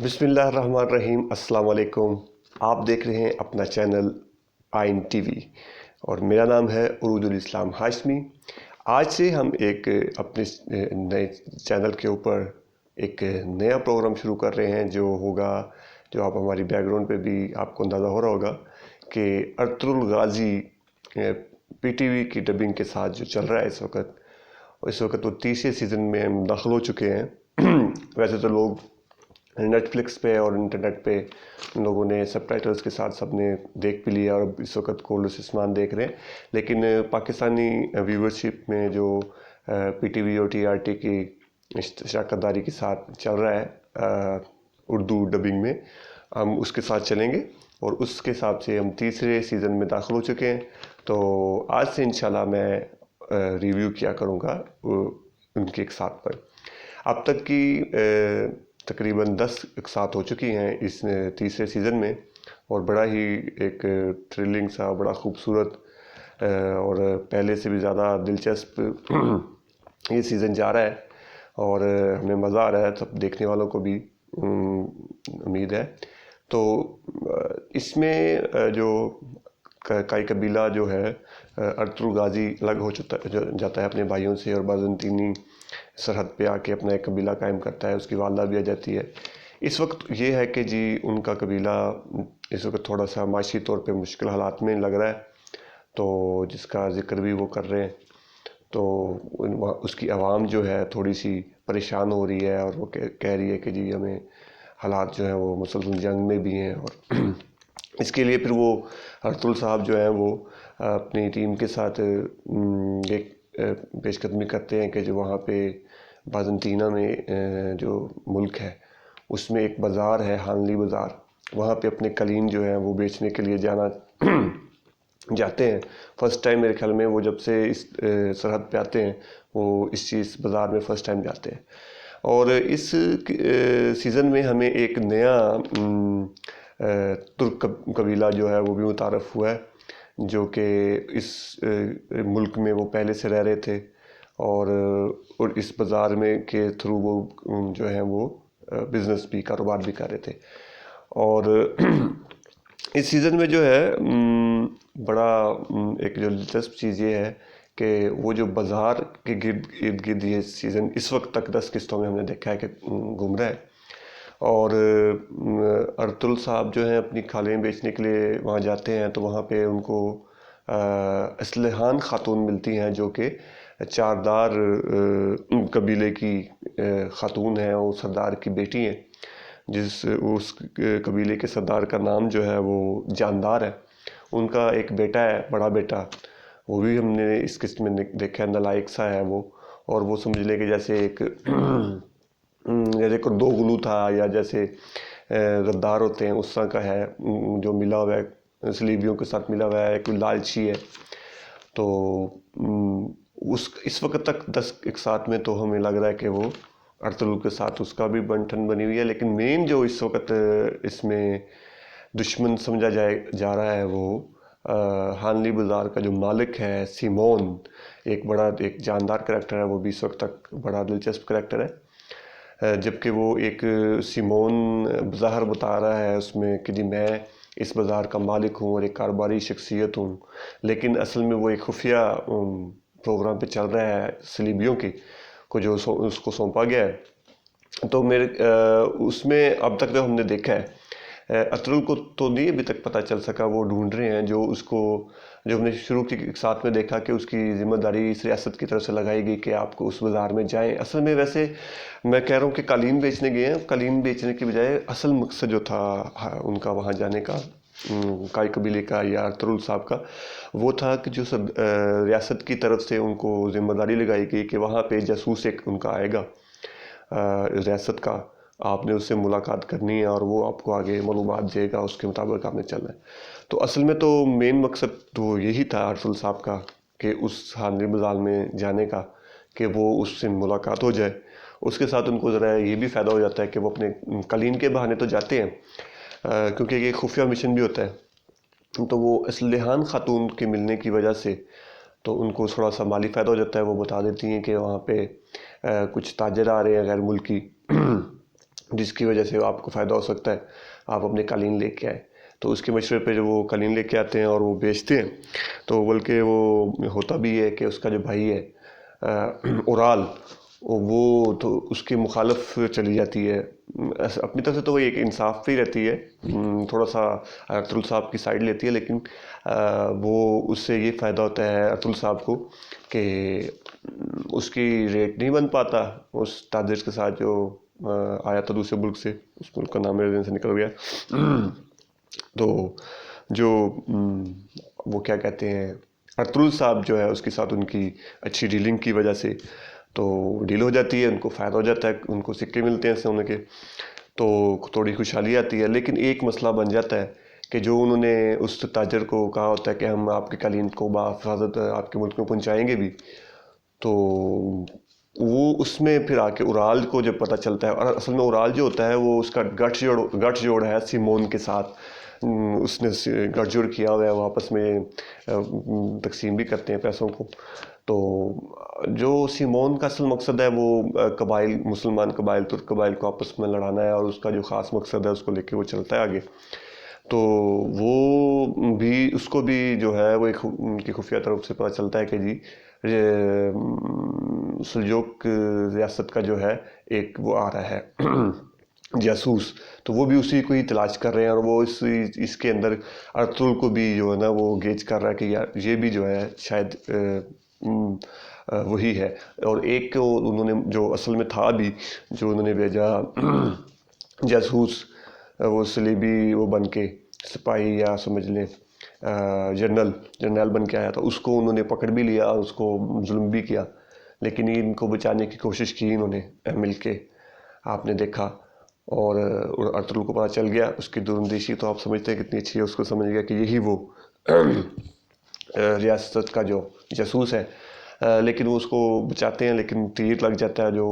بسم اللہ الرحمن الرحیم۔ السلام علیکم۔ آپ دیکھ رہے ہیں اپنا چینل آئین ٹی وی اور میرا نام ہے عروج الاسلام ہاشمی۔ آج سے ہم ایک اپنے نئے چینل کے اوپر ایک نیا پروگرام شروع کر رہے ہیں جو آپ ہماری بیک گراؤنڈ پہ بھی آپ کو اندازہ ہو رہا ہوگا کہ Ertugrul Ghazi P T V کی ڈبنگ کے ساتھ جو چل رہا ہے اس وقت وہ تیسرے سیزن میں ہم داخل ہو چکے ہیں۔ ویسے تو لوگ نیٹ فلکس پہ اور انٹرنیٹ پہ لوگوں نے سب ٹائٹلز کے ساتھ سب نے دیکھ بھی لیا اور اس وقت کولڈ سسمان دیکھ رہے ہیں، لیکن پاکستانی ویورشپ میں جو پی ٹی وی اور ٹی آر ٹی کی شراکت داری کے ساتھ چل رہا ہے اردو ڈبنگ میں، ہم اس کے ساتھ چلیں گے اور اس کے حساب سے ہم تیسرے سیزن میں داخل ہو چکے ہیں۔ تو آج سے انشاءاللہ میں ریویو کیا کروں گا ان کے ایک ساتھ پر۔ اب تک کی تقریباً 10 اقساط ہو چکی ہیں اس تیسرے سیزن میں، اور بڑا ہی ایک تھرلنگ سا، بڑا خوبصورت اور پہلے سے بھی زیادہ دلچسپ یہ سیزن جا رہا ہے، اور ہمیں مزہ آ رہا ہے، سب دیکھنے والوں کو بھی امید ہے۔ تو اس میں جو کائی قبیلہ جو ہے ارطغرل غازی الگ ہو جاتا ہے اپنے بھائیوں سے، اور بازنطینی سرحد پہ آ کے اپنا ایک قبیلہ قائم کرتا ہے، اس کی والدہ بھی آ جاتی ہے۔ اس وقت یہ ہے کہ جی ان کا قبیلہ اس وقت تھوڑا سا معاشی طور پہ مشکل حالات میں لگ رہا ہے، تو جس کا ذکر بھی وہ کر رہے ہیں۔ تو اس کی عوام جو ہے تھوڑی سی پریشان ہو رہی ہے، اور وہ کہہ رہی ہے کہ جی ہمیں حالات جو ہیں وہ مسلسل جنگ میں بھی ہیں، اور اس کے لیے پھر وہ ارطغرل صاحب جو ہیں وہ اپنی ٹیم کے ساتھ ایک پیش قدمی کرتے ہیں کہ جو وہاں پہ بازنطینہ میں جو ملک ہے اس میں ایک بازار ہے، ہانلی بازار، وہاں پہ اپنے قلیم جو ہیں وہ بیچنے کے لیے جاتے ہیں۔ فرسٹ ٹائم میرے خیال میں وہ جب سے اس سرحد پہ آتے ہیں وہ اس بازار میں فرسٹ ٹائم جاتے ہیں۔ اور اس سیزن میں ہمیں ایک نیا ترک قبیلہ جو ہے وہ بھی متعارف ہوا ہے، جو کہ اس ملک میں وہ پہلے سے رہ رہے تھے، اور اس بازار میں کے تھرو وہ جو ہیں وہ بزنس بھی، کاروبار بھی کر رہے تھے۔ اور اس سیزن میں جو ہے بڑا ایک جو دلچسپ چیز یہ ہے کہ وہ جو بازار کے ارد گرد یہ سیزن اس وقت تک 10 قسطوں میں ہم نے دیکھا ہے کہ گھوم رہا ہے، اور ارطغرل صاحب جو ہیں اپنی کھالیں بیچنے کے لیے وہاں جاتے ہیں، تو وہاں پہ ان کو اسلحان خاتون ملتی ہیں، جو کہ چاردار قبیلے کی خاتون ہیں، اور سردار کی بیٹی ہیں، اس قبیلے کے سردار کا نام جو ہے وہ جاندار ہے۔ ان کا ایک بیٹا ہے، بڑا بیٹا، وہ بھی ہم نے اس قسط میں دیکھا ہے، نالائق سا ہے وہ، اور وہ سمجھ لے کہ جیسے ایک دوغلو تھا، یا جیسے غدار ہوتے ہیں اس طرح کا ہے، جو ملا ہوا ہے صلیبیوں کے ساتھ ملا ہوا ہے، کوئی لالچی ہے۔ تو اس وقت تک 10 اقساط میں تو ہمیں لگ رہا ہے کہ وہ ارطغرل کے ساتھ اس کا بھی بنٹھن بنی ہوئی ہے، لیکن مین جو اس وقت اس میں دشمن سمجھا جا رہا ہے وہ ہانلی بازار کا جو مالک ہے سیمون، ایک جاندار کریکٹر ہے، وہ بھی اس وقت تک بڑا دلچسپ کریکٹر ہے، جبکہ وہ ایک سیمون بظاہر بتا رہا ہے اس میں کہ جی میں اس بازار کا مالک ہوں اور ایک کاروباری شخصیت ہوں، لیکن اصل میں وہ ایک خفیہ پروگرام پہ چل رہا ہے صلیبیوں کو جو اس کو سونپا گیا ہے۔ تو اس میں اب تک جو ہم نے دیکھا ہے ارطغرل کو تو نہیں ابھی تک پتہ چل سکا، وہ ڈھونڈ رہے ہیں، جو ہم نے شروع کے ساتھ میں دیکھا کہ اس کی ذمہ داری اس ریاست کی طرف سے لگائی گئی کہ آپ کو اس بازار میں جائیں۔ اصل میں ویسے میں کہہ رہا ہوں کہ قالین بیچنے گئے ہیں، قالین بیچنے کی بجائے اصل مقصد جو تھا ان کا وہاں جانے کا، کائی قبیلے کا یا ارطغرل صاحب کا، وہ تھا کہ جو ریاست کی طرف سے ان کو ذمہ داری لگائی گئی کہ وہاں پہ جاسوس ایک ان کا آئے گا ریاست کا، آپ نے اس سے ملاقات کرنی ہے اور وہ آپ کو آگے معلومات دے گا، اس کے مطابق آپ نے چلنا ہے۔ تو اصل میں تو مین مقصد تو یہی تھا ارطغرل صاحب کا کہ اس ہانلی بازار میں جانے کا، کہ وہ اس سے ملاقات ہو جائے۔ اس کے ساتھ ان کو ذرا یہ بھی فائدہ ہو جاتا ہے کہ وہ اپنے قلیم کے بہانے تو جاتے ہیں، کیونکہ یہ خفیہ مشن بھی ہوتا ہے، تو وہ اسلحان خاتون کے ملنے کی وجہ سے تو ان کو تھوڑا سا مالی فائدہ ہو جاتا ہے۔ وہ بتا دیتی ہیں کہ وہاں پہ کچھ تاجر آ رہے ہیں غیر ملکی، جس کی وجہ سے آپ کو فائدہ ہو سکتا ہے، آپ اپنے قالین لے کے آئیں۔ تو اس کے مشورے پہ جو وہ قالین لے کے آتے ہیں اور وہ بیچتے ہیں، تو بلکہ وہ ہوتا بھی ہے کہ اس کا جو بھائی ہے اورال، وہ تو اس کی مخالف چلی جاتی ہے۔ اپنی طرف سے تو وہ ایک انصاف پہ ہی رہتی ہے، تھوڑا سا ارطغرل صاحب کی سائڈ لیتی ہے، لیکن وہ اس سے یہ فائدہ ہوتا ہے ارطغرل صاحب کو کہ اس کی ریٹ نہیں بن پاتا اس تاجر کے ساتھ جو آیا تھا دوسرے ملک سے، اس ملک کا نام میرے ذہن سے نکل گیا۔ تو جو وہ کیا کہتے ہیں، ارطغرل صاحب جو ہے اس کے ساتھ ان کی اچھی ڈیلنگ کی وجہ سے تو ڈیل ہو جاتی ہے، ان کو فائدہ ہو جاتا ہے، ان کو سکے ملتے ہیں سونے کے، تو تھوڑی خوشحالی آتی ہے۔ لیکن ایک مسئلہ بن جاتا ہے کہ جو انہوں نے اس تاجر کو کہا ہوتا ہے کہ ہم آپ کے قالین کو بحفاظت آپ کے ملک میں پہنچائیں گے بھی، تو وہ اس میں پھر آ کے اورال کو جب پتہ چلتا ہے، اور اصل میں اورال جو ہوتا ہے وہ اس کا گٹھ جوڑ ہے سیمون کے ساتھ، اس نے گٹھ جوڑ کیا ہوا ہے، وہ آپس میں تقسیم بھی کرتے ہیں پیسوں کو۔ تو جو سیمون کا اصل مقصد ہے وہ قبائل، مسلمان قبائل، ترک قبائل کو آپس میں لڑانا ہے، اور اس کا جو خاص مقصد ہے اس کو لے کے وہ چلتا ہے آگے۔ تو وہ بھی، اس کو بھی جو ہے وہ ایک ان کی خفیہ طرف سے پتہ چلتا ہے کہ جی سلجوق ریاست کا جو ہے ایک وہ آ رہا ہے جاسوس، تو وہ بھی اسی کو ہی تلاش کر رہے ہیں، اور وہ اس کے اندر ارطغرل کو بھی جو ہے نا وہ گیج کر رہا ہے کہ یار یہ بھی جو ہے شاید وہی ہے۔ اور ایک انہوں نے جو اصل میں تھا بھی، جو انہوں نے بھیجا جاسوس، وہ صلیبی وہ بن کے سپاہی یا سمجھ لیں جنرل بن کے آیا تھا، اس کو انہوں نے پکڑ بھی لیا اور اس کو ظلم بھی کیا، لیکن ان کو بچانے کی کوشش کی انہوں نے مل کے، آپ نے دیکھا۔ اور ارطغرل کو پتہ چل گیا اس کی دوراندیشی، تو آپ سمجھتے ہیں کتنی اچھی ہے، اس کو سمجھ گیا کہ یہی وہ ریاست کا جو جاسوس ہے، لیکن وہ اس کو بچاتے ہیں، لیکن تیر لگ جاتا ہے، جو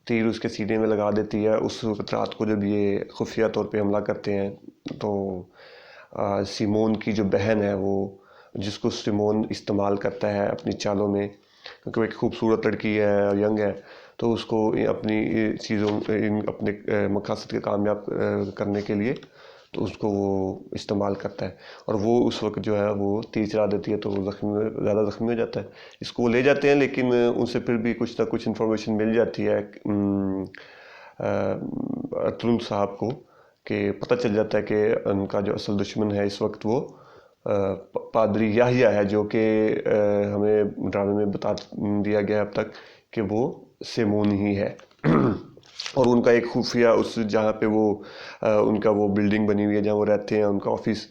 تیر اس کے سینے میں لگا دیتی ہے۔ اس وقت رات کو جب یہ خفیہ طور پہ حملہ کرتے ہیں تو سیمون کی جو بہن ہے، وہ جس کو سیمون استعمال کرتا ہے اپنی چالوں میں، کیونکہ وہ ایک خوبصورت لڑکی ہے، ینگ ہے، تو اس کو اپنی چیزوں اپنے مقاصد کے کامیاب کرنے کے لیے تو اس کو وہ استعمال کرتا ہے، اور وہ اس وقت جو ہے وہ تیر چلا دیتی ہے، تو وہ زیادہ زخمی ہو جاتا ہے۔ اس کو وہ لے جاتے ہیں، لیکن ان سے پھر بھی کچھ نہ کچھ انفارمیشن مل جاتی ہے ارطغرل صاحب کو، کہ پتہ چل جاتا ہے کہ ان کا جو اصل دشمن ہے اس وقت وہ پادری یحییٰ ہے، جو کہ ہمیں ڈرامے میں بتا دیا گیا اب تک کہ وہ سیمون ہی ہے۔ اور ان کا ایک خفیہ اس جہاں پہ وہ ان کا وہ بلڈنگ بنی ہوئی ہے جہاں وہ رہتے ہیں، ان کا آفس،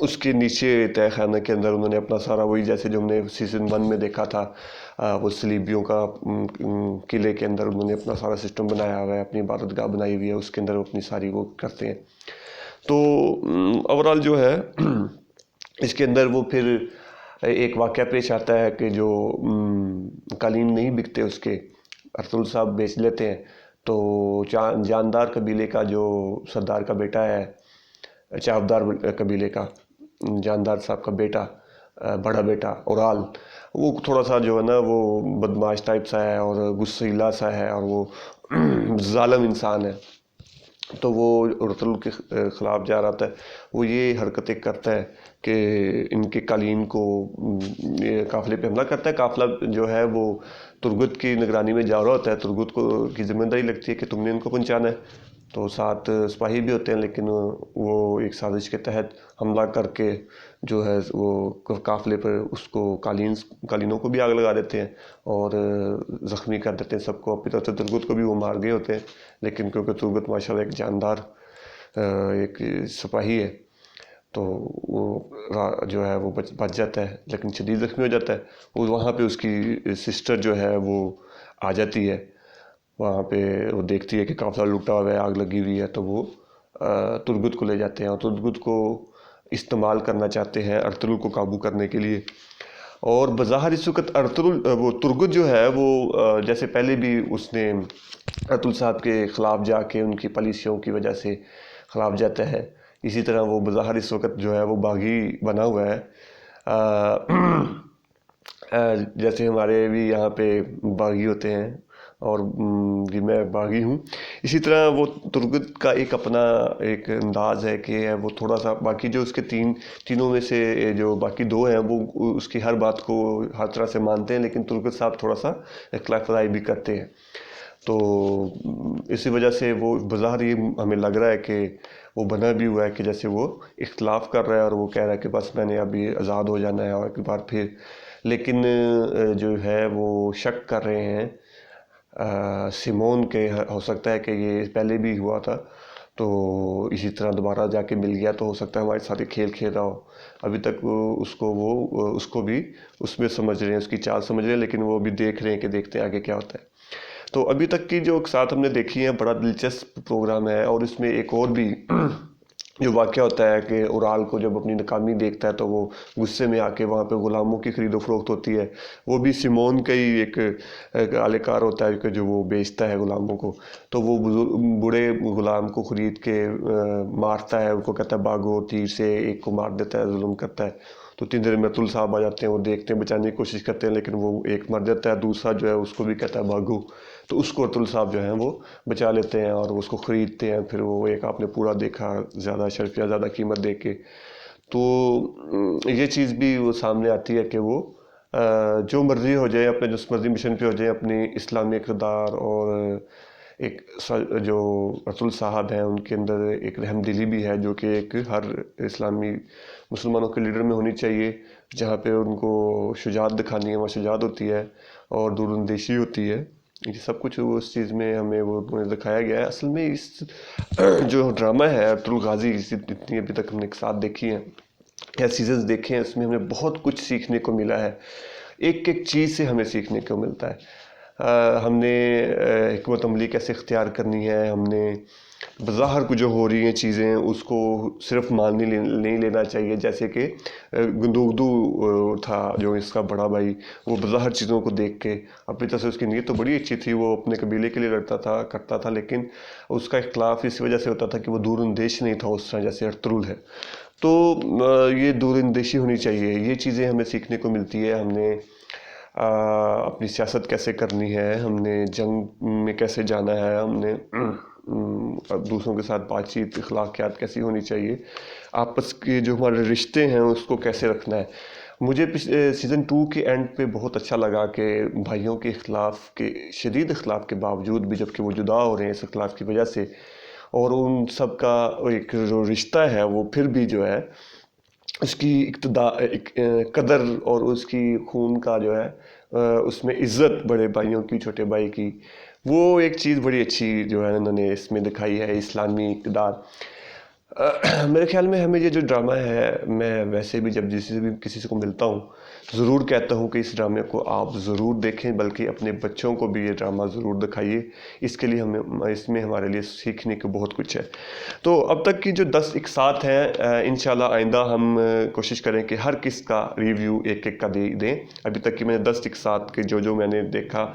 اس کے نیچے تہہ خانہ کے اندر انہوں نے اپنا سارا وہی جیسے جو ہم نے سیزن 1 میں دیکھا تھا، وہ صلیبیوں کا قلعے کے اندر انہوں نے اپنا سارا سسٹم بنایا ہوا ہے، اپنی عبادت گاہ بنائی ہوئی ہے، اس کے اندر وہ اپنی ساری وہ کرتے ہیں۔ تو اوورال جو ہے اس کے اندر وہ پھر ایک واقعہ پیش آتا ہے کہ جو قالین نہیں بکتے اس کے، ارطغرل صاحب بیچ لیتے ہیں، تو جاندار قبیلے کا جو سردار کا بیٹا ہے، چاودار قبیلے کا جاندار صاحب کا بیٹا، بڑا بیٹا اورال، وہ تھوڑا سا جو ہے نا وہ بدماش ٹائپ سا ہے اور غصیلا سا ہے، اور وہ ظالم انسان ہے، تو وہ ارطغرل کے خلاف جا رہا ہے، وہ یہ حرکتیں کرتا ہے کہ ان کے قالین کو قافلے پہ حملہ کرتا ہے۔ قافلہ جو ہے وہ ترگت کی نگرانی میں جا رہا ہوتا ہے، ترگت کو کی ذمہ داری لگتی ہے کہ تم نے ان کو پہنچانا ہے، تو ساتھ سپاہی بھی ہوتے ہیں، لیکن وہ ایک سازش کے تحت حملہ کر کے جو ہے وہ قافلے پر اس کو قالینوں کو بھی آگ لگا دیتے ہیں اور زخمی کر دیتے ہیں سب کو۔ اپنی طرف سے ترگت کو بھی وہ مار گئے ہوتے ہیں، لیکن کیونکہ ترگت ماشاءاللہ ایک جاندار ایک سپاہی ہے، تو وہ جو ہے وہ بچ جاتا ہے، لیکن شدید زخمی ہو جاتا ہے۔ وہ وہاں پہ اس کی سسٹر جو ہے وہ آ جاتی ہے، وہاں پہ وہ دیکھتی ہے کہ قافلہ لوٹا ہوا ہے، آگ لگی ہوئی ہے، تو وہ ترگت کو لے جاتے ہیں اور ترگت کو استعمال کرنا چاہتے ہیں ارطغرل کو قابو کرنے کے لیے۔ اور بظاہر اس وقت وہ ترگت جو ہے وہ جیسے پہلے بھی اس نے ارطغرل صاحب کے خلاف جا کے ان کی پالیسیوں کی وجہ سے خلاف جاتا ہے، اسی طرح وہ بظاہر اس وقت جو ہے وہ باغی بنا ہوا ہے۔ جیسے ہمارے بھی یہاں پہ باغی ہوتے ہیں، اور یہ میں باغی ہوں. اسی طرح وہ ترگت کا ایک اپنا ایک انداز ہے کہ وہ تھوڑا سا باقی جو اس کے تینوں میں سے جو باقی دو ہیں وہ اس کی ہر بات کو ہر طرح سے مانتے ہیں، لیکن ترگت صاحب تھوڑا سا اختلاف رائے بھی کرتے ہیں. تو اسی وجہ سے وہ بظاہر یہ ہمیں لگ رہا ہے کہ وہ بنا بھی ہوا ہے کہ جیسے وہ اختلاف کر رہا ہے اور وہ کہہ رہا ہے کہ بس میں نے ابھی آزاد ہو جانا ہے اور ایک بار پھر. لیکن جو ہے وہ شک کر رہے ہیں سیمون کے، ہو سکتا ہے کہ یہ پہلے بھی ہوا تھا تو اسی طرح دوبارہ جا کے مل گیا، تو ہو سکتا ہے ہمارے ساتھ کھیل کھیل رہا ہو. ابھی تک اس کو بھی اس میں سمجھ رہے ہیں، اس کی چال سمجھ رہے ہیں، لیکن وہ بھی دیکھ رہے ہیں کہ دیکھتے ہیں آگے کیا ہوتا ہے. تو ابھی تک کی جو ساتھ ہم نے دیکھی ہیں بڑا دلچسپ پروگرام ہے. اور اس میں ایک اور بھی جو واقعہ ہوتا ہے کہ اورال کو جب اپنی ناکامی دیکھتا ہے تو وہ غصے میں آ کے وہاں پہ غلاموں کی خرید و فروخت ہوتی ہے. وہ بھی سیمون کا ہی ایک اہلکار ہوتا ہے کہ جو وہ بیچتا ہے غلاموں کو. تو وہ بوڑھے غلام کو خرید کے مارتا ہے، ان کو کہتا ہے بھاگو، تیر سے ایک کو مار دیتا ہے، ظلم کرتا ہے. تو 3 دن میں رتول صاحب آ جاتے ہیں، وہ دیکھتے ہیں، بچانے کی کوشش کرتے ہیں، لیکن وہ ایک مر جاتا ہے، دوسرا جو ہے اس کو بھی کہتا ہے بھاگو. تو اس کو رتول صاحب جو ہیں وہ بچا لیتے ہیں اور اس کو خریدتے ہیں. پھر وہ ایک آپ نے پورا دیکھا، زیادہ اشرفیہ، زیادہ قیمت دے کے. تو یہ چیز بھی وہ سامنے آتی ہے کہ وہ جو مرضی ہو جائے، اپنے جس مرضی مشن پہ ہو جائے، اپنی اسلامی اقتدار اور ایک جو رسول صاحب ہیں ان کے اندر ایک رحم دلی بھی ہے، جو کہ ایک ہر اسلامی مسلمانوں کے لیڈر میں ہونی چاہیے. جہاں پہ ان کو شجاعت دکھانی ہے وہاں شجاعت ہوتی ہے اور دور اندیشی ہوتی ہے. یہ سب کچھ اس چیز میں ہمیں وہ دکھایا گیا ہے. اصل میں اس جو ڈرامہ ہے ارطغرل غازی، جتنی ابھی تک ہم نے ایک ساتھ دیکھی ہیں یا سیزنز دیکھے ہیں، اس میں ہمیں بہت کچھ سیکھنے کو ملا ہے. ایک ایک چیز سے ہمیں سیکھنے کو ملتا ہے. ہم نے حکمت عملی کیسے اختیار کرنی ہے، ہم نے بظاہر کو جو ہو رہی ہیں چیزیں اس کو صرف نہیں لینا چاہیے. جیسے کہ گندوگدو تھا جو اس کا بڑا بھائی، وہ بظاہر چیزوں کو دیکھ کے اپنی طرف سے، اس کی نیت تو بڑی اچھی تھی، وہ اپنے قبیلے کے لیے لڑتا تھا کرتا تھا، لیکن اس کا اختلاف اس وجہ سے ہوتا تھا کہ وہ دور اندیش نہیں تھا اس طرح جیسے ارطغرل ہے. تو یہ دور اندیشی ہونی چاہیے. یہ چیزیں ہمیں سیکھنے کو ملتی ہے. ہم نے اپنی سیاست کیسے کرنی ہے، ہم نے جنگ میں کیسے جانا ہے، ہم نے دوسروں کے ساتھ بات چیت، اخلاقیات کیسی ہونی چاہیے، آپس کے جو ہمارے رشتے ہیں اس کو کیسے رکھنا ہے. مجھے سیزن 2 کے اینڈ پہ بہت اچھا لگا کہ بھائیوں کے اختلاف کے، شدید اختلاف کے باوجود بھی، جب کہ وہ جدا ہو رہے ہیں اس اختلاف کی وجہ سے، اور ان سب کا ایک جو رشتہ ہے وہ پھر بھی جو ہے اس کی قدر اور اس کی خون کا جو ہے اس میں عزت، بڑے بھائیوں کی، چھوٹے بھائی کی، وہ ایک چیز بڑی اچھی جو ہے انہوں نے اس میں دکھائی ہے. اسلامی اقتدار، میرے خیال میں ہمیں یہ جو ڈرامہ ہے، میں ویسے بھی جب کسی سے کو ملتا ہوں ضرور کہتا ہوں کہ اس ڈرامے کو آپ ضرور دیکھیں، بلکہ اپنے بچوں کو بھی یہ ڈرامہ ضرور دکھائیے. اس کے لیے اس میں ہمارے لیے سیکھنے کو بہت کچھ ہے. تو اب تک کی جو 10 اقساط ہیں، انشاءاللہ آئندہ ہم کوشش کریں کہ ہر کس کا ریویو ایک ایک کا دیں. ابھی تک کی میں نے 10 اقساط کے جو میں نے دیکھا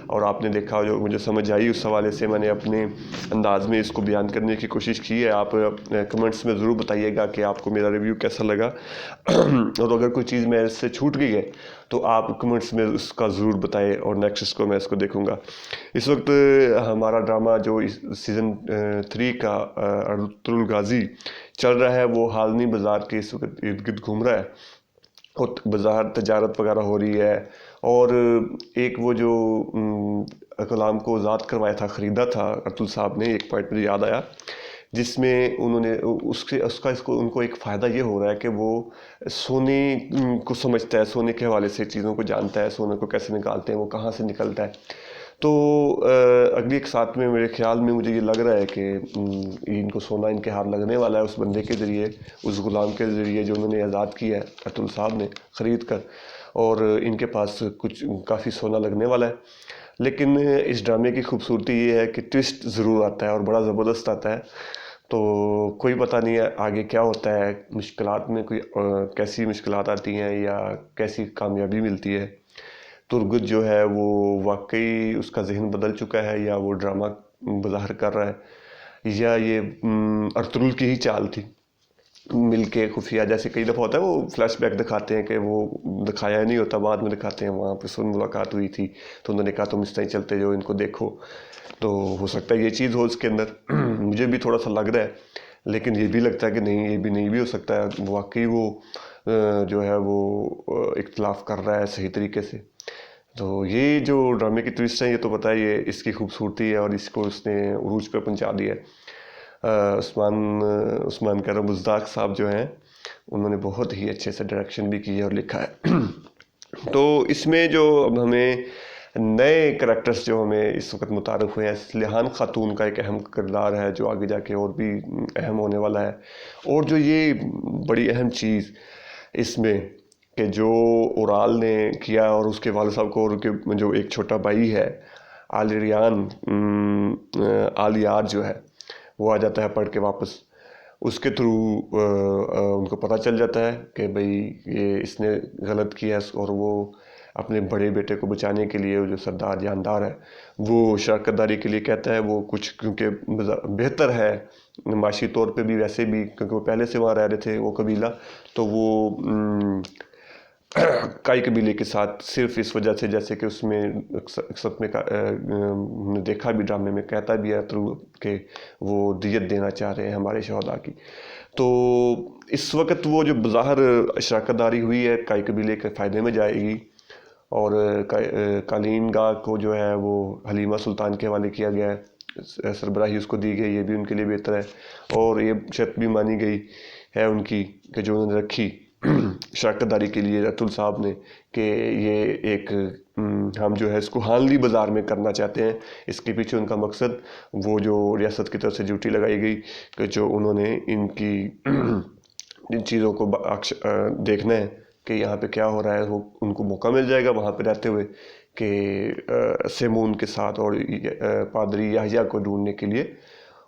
اور آپ نے دیکھا، جو مجھے سمجھ آئی، اس حوالے سے میں نے اپنے انداز میں اس کو بیان کرنے کی کوشش کی ہے. آپ کمنٹس میں ضرور بتائیے گا کہ آپ کو میرا ریویو کیسا لگا، اور اگر کوئی چیز میرے سے چھوٹ گئی ہے تو آپ کمنٹس میں اس کا ضرور بتائیں، اور نیکسٹ کو میں اس کو دیکھوں گا. اس وقت ہمارا ڈرامہ جو سیزن 3 کا ارطغرل غازی چل رہا ہے، وہ حالنی بازار کے اس وقت ارد گرد گھوم رہا ہے. بازار تجارت وغیرہ ہو رہی ہے، اور ایک وہ جو غلام کو آزاد کروایا تھا، خریدا تھا ارطغرل صاحب نے، ایک پوائنٹ مجھے یاد آیا جس میں انہوں نے ان کو ایک فائدہ یہ ہو رہا ہے کہ وہ سونے کو سمجھتا ہے، سونے کے حوالے سے چیزوں کو جانتا ہے، سونے کو کیسے نکالتے ہیں، وہ کہاں سے نکلتا ہے. تو اگلی ایک ساتھ میں میرے خیال میں مجھے یہ لگ رہا ہے کہ ان کو سونا ان کے ہاتھ لگنے والا ہے اس بندے کے ذریعے، اس غلام کے ذریعے جو انہوں نے آزاد کیا ہے ارطغرل صاحب نے خرید کر، اور ان کے پاس کچھ کافی سونا لگنے والا ہے. لیکن اس ڈرامے کی خوبصورتی یہ ہے کہ ٹوسٹ ضرور آتا ہے اور بڑا زبردست آتا ہے. تو کوئی پتہ نہیں ہے آگے کیا ہوتا ہے، مشکلات میں کوئی کیسی مشکلات آتی ہیں یا کیسی کامیابی ملتی ہے. ترگت جو ہے وہ واقعی اس کا ذہن بدل چکا ہے، یا وہ ڈرامہ بظاہر کر رہا ہے، یا یہ ارطغرل کی ہی چال تھی. مل کے خفیہ، جیسے کئی دفعہ ہوتا ہے وہ فلیش بیک دکھاتے ہیں کہ وہ دکھایا نہیں ہوتا، بعد میں دکھاتے ہیں وہاں پہ سن ملاقات ہوئی تھی تو انہوں نے کہا تم اس طرح چلتے جو ان کو دیکھو. تو ہو سکتا ہے یہ چیز ہو اس کے اندر. مجھے بھی تھوڑا سا لگ رہا ہے، لیکن یہ بھی لگتا ہے کہ نہیں، یہ بھی نہیں بھی ہو سکتا ہے، واقعی وہ جو ہے وہ اختلاف کر رہا ہے صحیح طریقے سے. تو یہ جو ڈرامے کی ٹویسٹ ہیں یہ تو پتہ ہے، یہ اس کی خوبصورتی ہے اور اس کو اس نے عروج پہ پہنچا دیا ہے. عثمان کہہ رہا ہوں، مصداق صاحب جو ہیں انہوں نے بہت ہی اچھے سے ڈائریکشن بھی کی ہے اور لکھا ہے. تو اس میں جو اب ہمیں نئے کریکٹرز جو ہمیں اس وقت متعارف ہوئے ہیں، سلیحان خاتون کا ایک اہم کردار ہے جو آگے جا کے اور بھی اہم ہونے والا ہے. اور جو یہ بڑی اہم چیز اس میں کہ جو اورال نے کیا اور اس کے والد صاحب کو، اور کے جو ایک چھوٹا بھائی ہے آلیریان آلیار جو ہے، وہ آ جاتا ہے پڑھ کے واپس، اس کے تھرو ان کو پتہ چل جاتا ہے کہ بھئی یہ اس نے غلط کیا ہے، اور وہ اپنے بڑے بیٹے کو بچانے کے لیے جو سردار جاندار ہے وہ شراکت داری کے لیے کہتا ہے. وہ کچھ کیونکہ بہتر ہے معاشی طور پہ بھی، ویسے بھی کیونکہ وہ پہلے سے وہاں رہ رہے تھے وہ قبیلہ، تو وہ کائی قبیلے کے ساتھ صرف اس وجہ سے، جیسے کہ اس میں اکثر میں ہم نے دیکھا بھی ڈرامے میں کہتا بھی ہے کہ وہ دیت دینا چاہ رہے ہیں ہمارے شہداء کی. تو اس وقت وہ جو بظاہر شراکت داری ہوئی ہے کائی قبیلے کے فائدے میں جائے گی، اور قالین گاہ کو جو ہے وہ حلیمہ سلطان کے حوالے کیا گیا ہے، سربراہی اس کو دی گئی، یہ بھی ان کے لیے بہتر ہے. اور یہ شرط بھی مانی گئی ہے ان کی کہ جو انہوں نے رکھی شراکت داری کے لیے رتل صاحب نے، کہ یہ ایک ہم جو ہے اس کو ہانلی بازار میں کرنا چاہتے ہیں. اس کے پیچھے ان کا مقصد وہ جو ریاست کی طرف سے ڈیوٹی لگائی گئی کہ جو انہوں نے ان کی ان چیزوں کو دیکھنا ہے کہ یہاں پہ کیا ہو رہا ہے، وہ ان کو موقع مل جائے گا وہاں پہ رہتے ہوئے کہ سیمون کے ساتھ اور پادری یحییٰ کو ڈھونڈنے کے لیے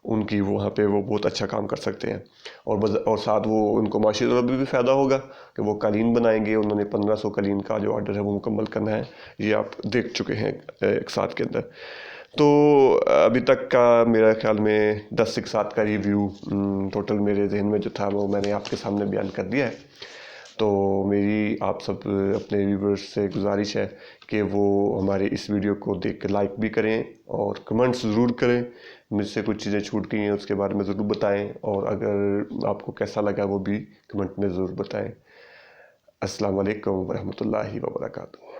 ان کی وہاں پہ وہ بہت اچھا کام کر سکتے ہیں. اور ساتھ وہ ان کو معاشی طور پہ بھی فائدہ ہوگا کہ وہ قالین بنائیں گے. انہوں نے 1500 قالین کا جو آرڈر ہے وہ مکمل کرنا ہے، یہ آپ دیکھ چکے ہیں ایک ساتھ کے اندر. تو ابھی تک کا میرا خیال میں 10 ایک ساتھ کا ریویو ٹوٹل میرے ذہن میں جو تھا وہ میں نے آپ کے سامنے بیان کر دیا ہے. تو میری آپ سب اپنے ویورز سے گزارش ہے کہ وہ ہمارے اس ویڈیو کو دیکھ کے لائک بھی کریں اور کمنٹس ضرور کریں. مجھ سے کچھ چیزیں چھوٹ گئی ہیں اس کے بارے میں ضرور بتائیں، اور اگر آپ کو کیسا لگا وہ بھی کمنٹ میں ضرور بتائیں. السلام علیکم ورحمۃ اللہ وبرکاتہ.